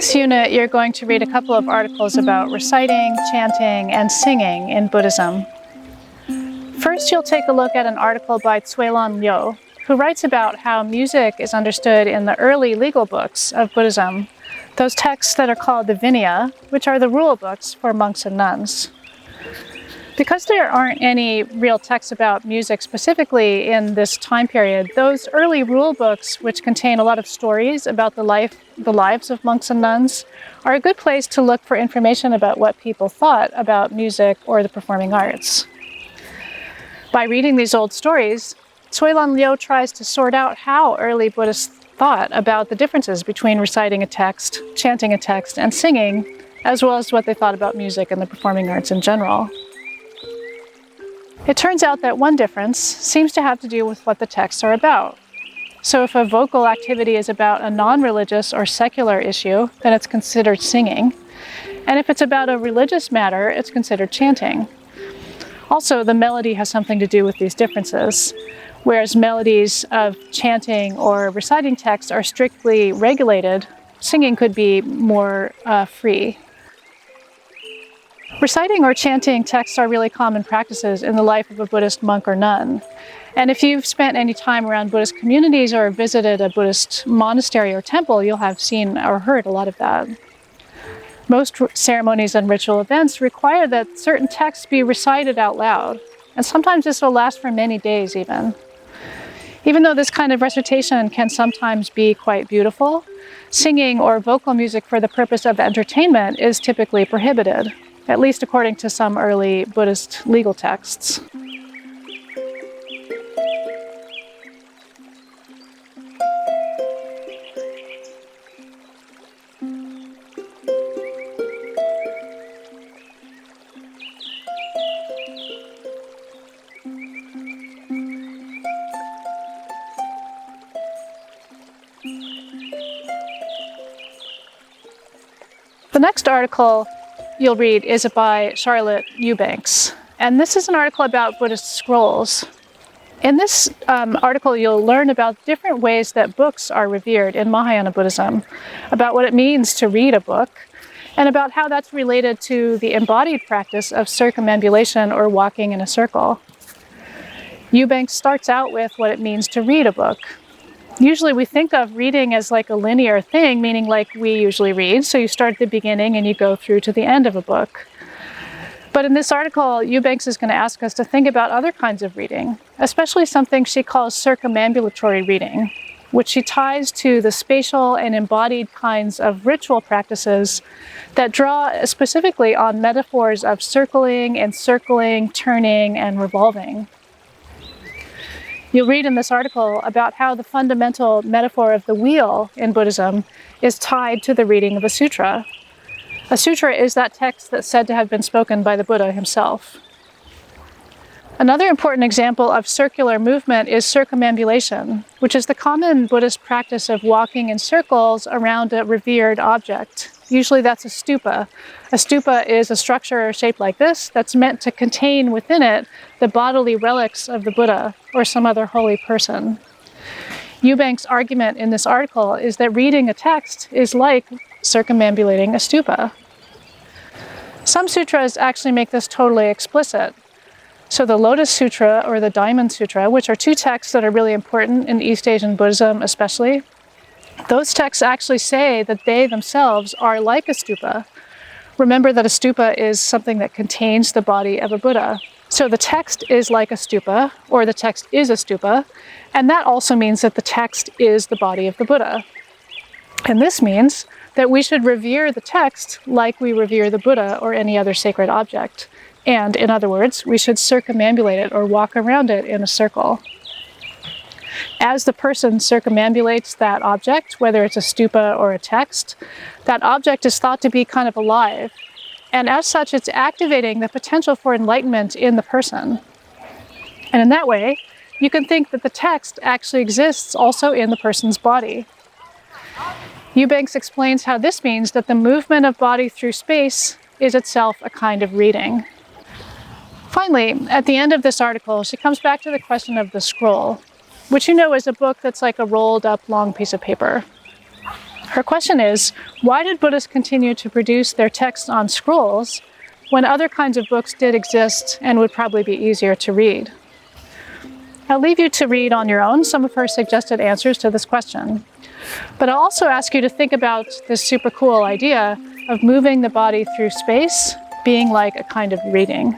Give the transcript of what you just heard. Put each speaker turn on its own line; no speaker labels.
this unit, you're going to read a couple of articles about reciting, chanting, and singing in Buddhism. First, you'll take a look at an article by Li, who writes about how music is understood in the early legal books of Buddhism, those texts that are called the Vinaya, which are the rule books for monks and nuns. Because there aren't any real texts about music specifically in this time period, those early rule books, which contain a lot of stories about the lives of monks and nuns, are a good place to look for information about what people thought about music or the performing arts. By reading these old stories, Li tries to sort out how early Buddhists thought about the differences between reciting a text, chanting a text, and singing, as well as what they thought about music and the performing arts in general. It turns out that one difference seems to have to do with what the texts are about. So if a vocal activity is about a non-religious or secular issue, then it's considered singing. And if it's about a religious matter, it's considered chanting. Also, the melody has something to do with these differences. Whereas melodies of chanting or reciting texts are strictly regulated, singing could be more free. Reciting or chanting texts are really common practices in the life of a Buddhist monk or nun. And if you've spent any time around Buddhist communities or visited a Buddhist monastery or temple, you'll have seen or heard a lot of that. Most ceremonies and ritual events require that certain texts be recited out loud, and sometimes this will last for many days even. Even though this kind of recitation can sometimes be quite beautiful, singing or vocal music for the purpose of entertainment is typically prohibited, at least according to some early Buddhist legal texts. The next article you'll read is by Charlotte Eubanks, and this is an article about Buddhist scrolls. In this article, you'll learn about different ways that books are revered in Mahayana Buddhism, about what it means to read a book, and about how that's related to the embodied practice of circumambulation or walking in a circle. Eubanks starts out with what it means to read a book. Usually we think of reading as like a linear thing, meaning like we usually read. So you start at the beginning and you go through to the end of a book. But in this article, Eubanks is going to ask us to think about other kinds of reading, especially something she calls circumambulatory reading, which she ties to the spatial and embodied kinds of ritual practices that draw specifically on metaphors of circling, encircling, turning, and revolving. You'll read in this article about how the fundamental metaphor of the wheel in Buddhism is tied to the reading of a sutra. A sutra is that text that's said to have been spoken by the Buddha himself. Another important example of circular movement is circumambulation, which is the common Buddhist practice of walking in circles around a revered object. Usually that's a stupa. A stupa is a structure shaped like this that's meant to contain within it the bodily relics of the Buddha or some other holy person. Eubanks' argument in this article is that reading a text is like circumambulating a stupa. Some sutras actually make this totally explicit. So the Lotus Sutra or the Diamond Sutra, which are two texts that are really important in East Asian Buddhism especially, those texts actually say that they themselves are like a stupa. Remember that a stupa is something that contains the body of a Buddha. So the text is like a stupa, or the text is a stupa, and that also means that the text is the body of the Buddha. And this means that we should revere the text like we revere the Buddha or any other sacred object. And in other words, we should circumambulate it or walk around it in a circle. As the person circumambulates that object, whether it's a stupa or a text, that object is thought to be kind of alive. And as such, it's activating the potential for enlightenment in the person. And in that way, you can think that the text actually exists also in the person's body. Eubanks explains how this means that the movement of body through space is itself a kind of reading. Finally, at the end of this article, she comes back to the question of the scroll, which you know is a book that's like a rolled up long piece of paper. Her question is, why did Buddhists continue to produce their texts on scrolls when other kinds of books did exist and would probably be easier to read? I'll leave you to read on your own some of her suggested answers to this question. But I'll also ask you to think about this super cool idea of moving the body through space being like a kind of reading.